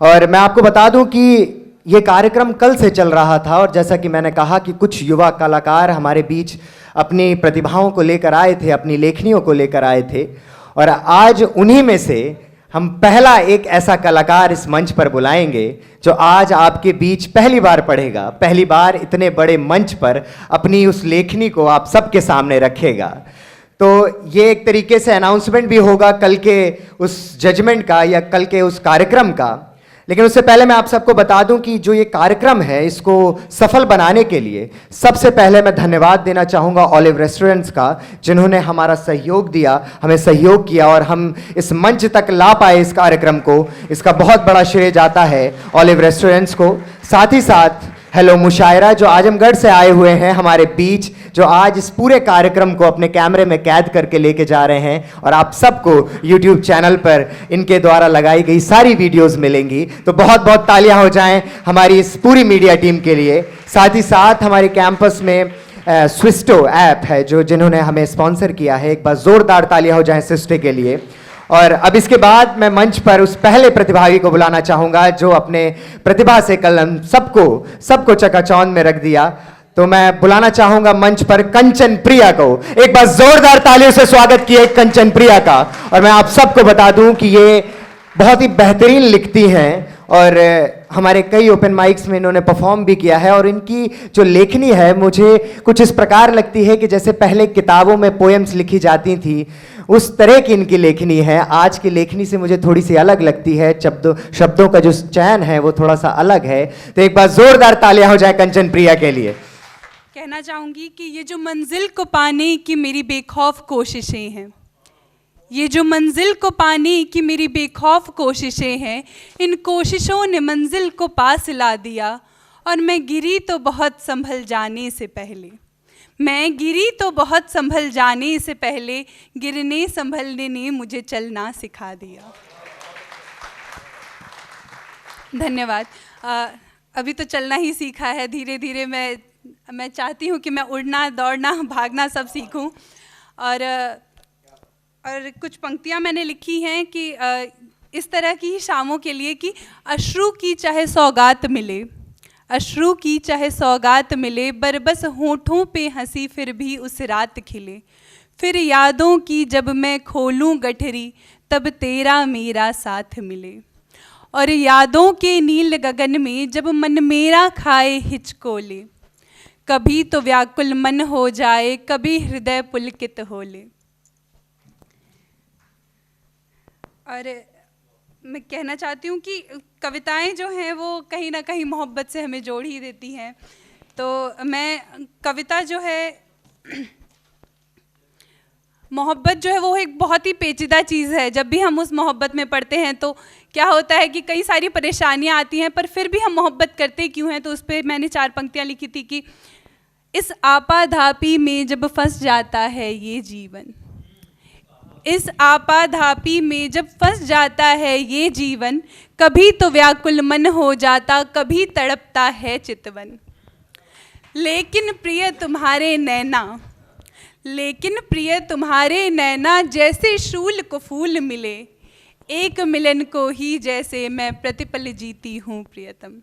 और मैं आपको बता दूं कि ये कार्यक्रम कल से चल रहा था और जैसा कि मैंने कहा कि कुछ युवा कलाकार हमारे बीच अपनी प्रतिभाओं को लेकर आए थे, अपनी लेखनियों को लेकर आए थे और आज उन्हीं में से हम पहला एक ऐसा कलाकार इस मंच पर बुलाएंगे जो आज आपके बीच पहली बार पढ़ेगा, पहली बार इतने बड़े मंच पर अपनी उस लेखनी को आप सबके सामने रखेगा। तो ये एक तरीके से अनाउंसमेंट भी होगा कल के उस जजमेंट का या कल के उस कार्यक्रम का। लेकिन उससे पहले मैं आप सबको बता दूं कि जो ये कार्यक्रम है इसको सफल बनाने के लिए सबसे पहले मैं धन्यवाद देना चाहूँगा ऑलिव रेस्टोरेंट्स का, जिन्होंने हमारा सहयोग दिया, हमें सहयोग किया और हम इस मंच तक ला पाए इस कार्यक्रम को। इसका बहुत बड़ा श्रेय जाता है ऑलिव रेस्टोरेंट्स को। साथ ही साथ हेलो मुशायरा जो आजमगढ़ से आए हुए हैं हमारे बीच, जो आज इस पूरे कार्यक्रम को अपने कैमरे में कैद करके लेके जा रहे हैं और आप सबको YouTube चैनल पर इनके द्वारा लगाई गई सारी वीडियोस मिलेंगी। तो बहुत बहुत तालियां हो जाएं हमारी इस पूरी मीडिया टीम के लिए। साथ ही साथ हमारे कैंपस में स्विस्टो ऐप है जिन्होंने हमें स्पॉन्सर किया है। एक बार जोरदार तालियां हो जाएं स्विस्टो के लिए। और अब इसके बाद मैं मंच पर उस पहले प्रतिभागी को बुलाना चाहूंगा जो अपने प्रतिभा से कल हम सबको चकाचौंध में रख दिया। तो मैं बुलाना चाहूंगा मंच पर कंचन प्रिया को। एक बार जोरदार तालियों से स्वागत किए कंचन प्रिया का। और मैं आप सबको बता दूं कि ये बहुत ही बेहतरीन लिखती हैं और हमारे कई ओपन माइक्स में इन्होंने परफॉर्म भी किया है और इनकी जो लेखनी है मुझे कुछ इस प्रकार लगती है कि जैसे पहले किताबों में पोएम्स लिखी जाती थी उस तरह की इनकी लेखनी है। आज की लेखनी से मुझे थोड़ी सी अलग लगती है, शब्दों का जो चयन है वो थोड़ा सा अलग है। तो एक बार जोरदार तालियां हो जाए कंचन प्रिया के लिए। कहना चाहूँगी कि ये जो मंजिल को पाने की मेरी बेखौफ कोशिशें हैं, ये जो मंजिल को पाने की मेरी बेखौफ कोशिशें हैं, इन कोशिशों ने मंजिल को पास ला दिया। और मैं गिरी तो बहुत संभल जाने से पहले, मैं गिरी तो बहुत संभल जाने से पहले, गिरने संभलने ने मुझे चलना सिखा दिया। धन्यवाद। अभी तो चलना ही सीखा है, धीरे धीरे मैं चाहती हूँ कि मैं उड़ना, दौड़ना, भागना सब सीखूँ। और कुछ पंक्तियाँ मैंने लिखी हैं कि इस तरह की शामों के लिए कि अश्रु की चाहे सौगात मिले, अश्रु की चाहे सौगात मिले, बरबस होठों पे हंसी फिर भी उस रात खिले। फिर यादों की जब मैं खोलूं गठरी, तब तेरा मेरा साथ मिले। और यादों के नील गगन में जब मन मेरा खाए हिचकोले, कभी तो व्याकुल मन हो जाए, कभी हृदय पुलकित हो ले। और मैं कहना चाहती हूँ कि कविताएं जो हैं वो कहीं ना कहीं मोहब्बत से हमें जोड़ ही देती हैं। तो मैं कविता जो है, मोहब्बत जो है वो एक बहुत ही पेचीदा चीज़ है। जब भी हम उस मोहब्बत में पड़ते हैं तो क्या होता है कि कई सारी परेशानियाँ आती हैं, पर फिर भी हम मोहब्बत करते क्यों हैं। तो उस पर मैंने 4 पंक्तियाँ लिखी थी कि इस आपाधापी में जब फंस जाता है ये जीवन, इस आपाधापी में जब फंस जाता है ये जीवन, कभी तो व्याकुल मन हो जाता, कभी तड़पता है चितवन। लेकिन प्रिय तुम्हारे नैना, लेकिन प्रिय तुम्हारे नैना, जैसे शूल को फूल मिले, एक मिलन को ही जैसे मैं प्रतिपल जीती हूँ प्रियतम।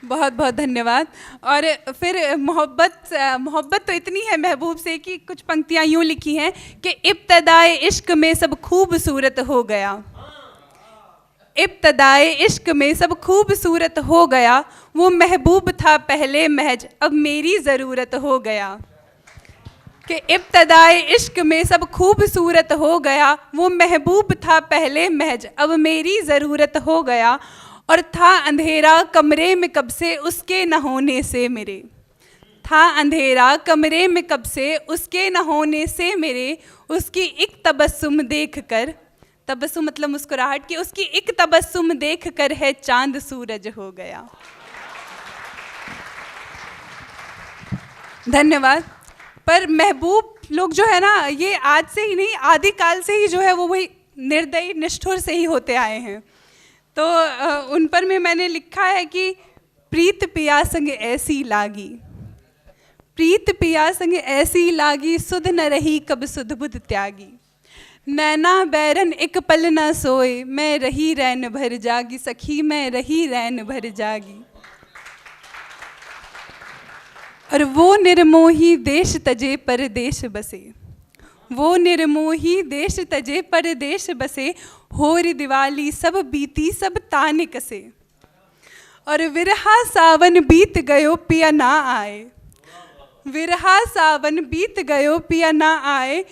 बहुत बहुत धन्यवाद। और फिर मोहब्बत तो इतनी है महबूब से कि कुछ पंक्तियाँ यूँ लिखी हैं कि इब्तदाए इश्क में सब खूबसूरत हो गया, इब्तदाए इश्क में सब खूबसूरत हो गया, वो महबूब था पहले महज अब मेरी ज़रूरत हो गया। कि इब्तदाए इश्क में सब खूबसूरत हो गया, वो महबूब था पहले महज अब मेरी ज़रूरत हो गया। और था अंधेरा कमरे में कब से उसके न होने से मेरे, था अंधेरा कमरे में कब से उसके न होने से मेरे, उसकी एक तबस्सुम देख कर, तबस्सुम मतलब मुस्कुराहट की, उसकी एक तबस्सुम देख कर है चांद सूरज हो गया। धन्यवाद। पर महबूब लोग जो है ना, ये आज से ही नहीं, आदिकाल से ही जो है वो वही निर्दयी निष्ठुर से ही होते आए हैं। तो उन पर में मैंने लिखा है कि प्रीत पिया संग ऐसी लागी, प्रीत पिया संग ऐसी लागी, सुध न रही कब सुध बुध त्यागी। नैना बैरन एक पल न सोए, मैं रही रैन भर जागी, सखी मैं रही रैन भर जागी। और वो निर्मोही देश तजे परदेश बसे, वो निर्मोही देश तजे परदेश बसे, होरी दिवाली सब बीती सब ताने कसे। और विरहा सावन बीत गयो पिया ना आए, विरहा सावन बीत गयो पिया ना आए,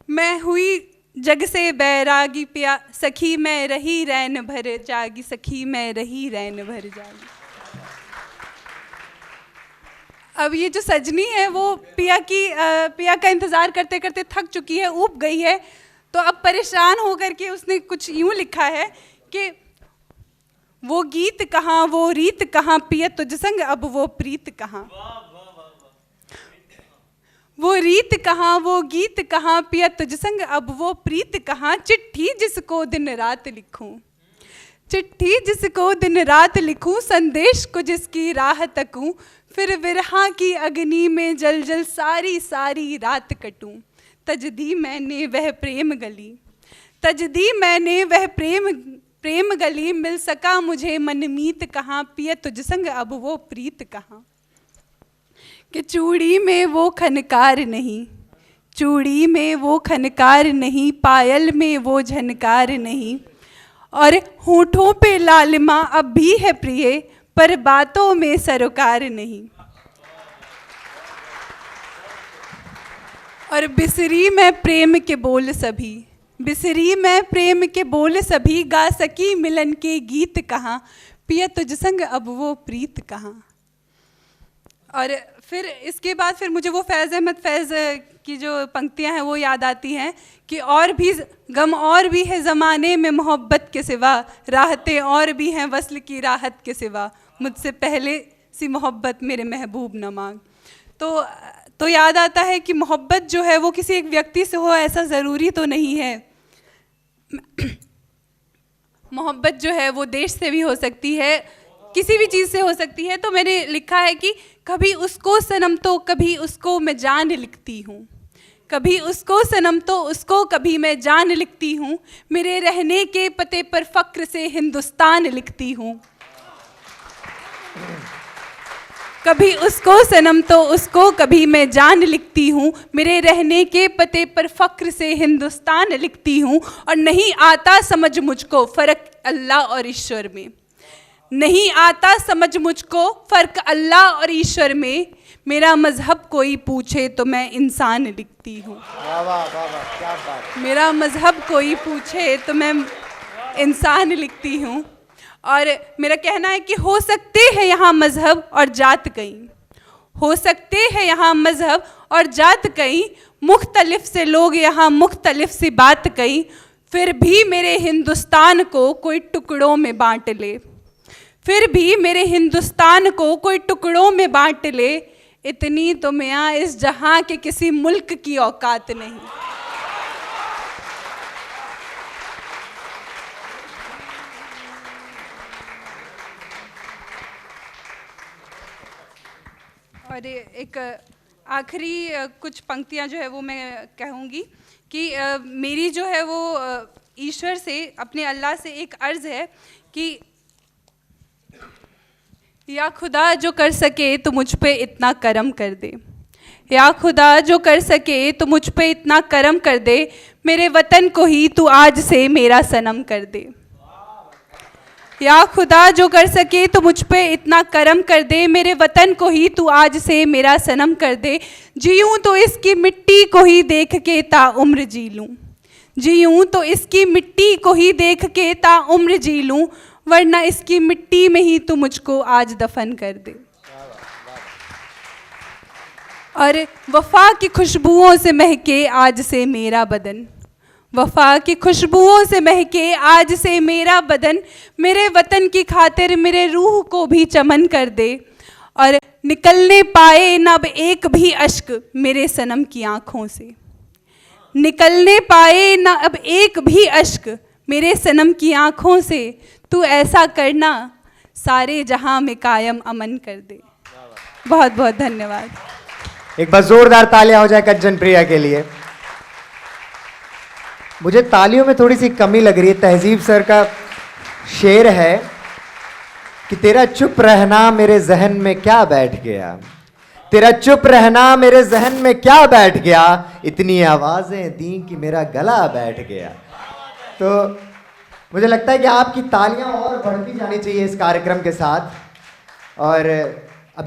मैं हुई जग से बैरागी पिया, सखी मैं रही रैन भर जागी, सखी मैं रही रैन भर जागी। अब ये जो सजनी है वो पिया का इंतज़ार करते करते थक चुकी है, ऊब गई है, तो अब परेशान होकर के उसने कुछ यूँ लिखा है कि वो गीत कहाँ वो रीत कहाँ, पिया तुझ संग अब वो प्रीत कहाँ। वो रीत कहाँ वो गीत कहाँ, पिया तुझ संग अब वो प्रीत कहाँ। चिट्ठी जिसको दिन रात लिखूं, चिट्ठी जिसको दिन रात लिखूं, संदेश को जिसकी राह तकूं, फिर विरहा की अग्नि में जल जल सारी सारी रात कटूं। तज दी मैंने वह प्रेम गली, तज दी मैंने वह प्रेम गली, मिल सका मुझे मनमीत कहाँ, पिया तुझ संग अब वो प्रीत कहाँ। कि चूड़ी में वो खनकार नहीं, चूड़ी में वो खनकार नहीं, पायल में वो झनकार नहीं, और होठों पे लालिमा अब भी है प्रिय, पर बातों में सरोकार नहीं। और बिसरी मैं प्रेम के बोल सभी, बिसरी मैं प्रेम के बोल सभी, गा सकी मिलन के गीत कहाँ, पिया तुझ संग अब वो प्रीत कहाँ। और फिर इसके बाद फिर मुझे वो फैज़ अहमद फैज़ की जो पंक्तियां हैं वो याद आती हैं कि और भी गम और भी है ज़माने में मोहब्बत के सिवा, राहतें और भी हैं वस्ल की राहत के सिवा, मुझसे पहले सी मोहब्बत मेरे महबूब न मांग। तो याद आता है कि मोहब्बत जो है वो किसी एक व्यक्ति से हो ऐसा ज़रूरी तो नहीं है। मोहब्बत जो है वो देश से भी हो सकती है, किसी भी चीज़ से हो सकती है। तो मैंने लिखा है कि कभी उसको सनम तो कभी उसको मैं जान लिखती हूँ, कभी उसको सनम तो उसको कभी मैं जान लिखती हूँ, मेरे रहने के पते पर फ़क्र से हिंदुस्तान लिखती हूँ। कभी उसको सनम तो उसको कभी मैं जान लिखती हूँ, मेरे रहने के पते पर फ़क्र से हिंदुस्तान लिखती हूँ। और नहीं आता समझ मुझको फ़र्क अल्लाह और ईश्वर में, नहीं आता समझ मुझको फ़र्क अल्लाह और ईश्वर में, मेरा मज़हब कोई पूछे तो मैं इंसान लिखती हूँ। क्या बात। मेरा मज़हब कोई पूछे तो मैं इंसान लिखती हूँ। और मेरा कहना है कि हो सकते हैं यहाँ मज़हब और जात कई, हो सकते हैं यहाँ मज़हब और जात कई, मुख्तलिफ से लोग यहाँ मुख्तलिफ सी बात कई, फिर भी मेरे हिंदुस्तान को कोई टुकड़ों में बांट ले, फिर भी मेरे हिंदुस्तान को कोई टुकड़ों में बांट ले, इतनी तो मियाँ इस जहाँ के किसी मुल्क की औकात नहीं। और एक आखिरी कुछ पंक्तियाँ जो है वो मैं कहूँगी कि मेरी जो है वो ईश्वर से, अपने अल्लाह से एक अर्ज़ है कि या खुदा जो कर सके तो मुझ पे इतना करम कर दे, या खुदा जो कर सके तो मुझ पे इतना करम कर दे, मेरे वतन को ही तू आज से मेरा सनम कर दे। या खुदा जो कर सके तो मुझ पे इतना करम कर दे, मेरे वतन को ही तू आज से मेरा सनम कर दे। जीऊँ तो इसकी मिट्टी को ही देख के ताउम्र जी लूँ, जीऊँ तो इसकी मिट्टी को ही देख के ताउम्र जी लूँ, वरना इसकी मिट्टी में ही तू मुझको आज दफन कर दे। और वफ़ा की खुशबुओं से महके आज से मेरा बदन, वफ़ा की खुशबुओं से महके आज से मेरा बदन, मेरे वतन की खातिर मेरे रूह को भी चमन कर दे। और निकलने पाए न अब एक भी अश्क मेरे सनम की आँखों से, निकलने पाए न अब एक भी अश्क मेरे सनम की आँखों से, तू ऐसा करना सारे जहां में कायम अमन कर दे। बहुत बहुत धन्यवाद। एक बार जोरदार तालियां हो जाए कंचन प्रिया के लिए। मुझे तालियों में थोड़ी सी कमी लग रही है। तहजीब सर का शेर है कि तेरा चुप रहना मेरे जहन में क्या बैठ गया, तेरा चुप रहना मेरे जहन में क्या बैठ गया, इतनी आवाजें दी कि मेरा गला बैठ गया। तो मुझे लगता है कि आपकी तालियां और बढ़ती जानी चाहिए इस कार्यक्रम के साथ। और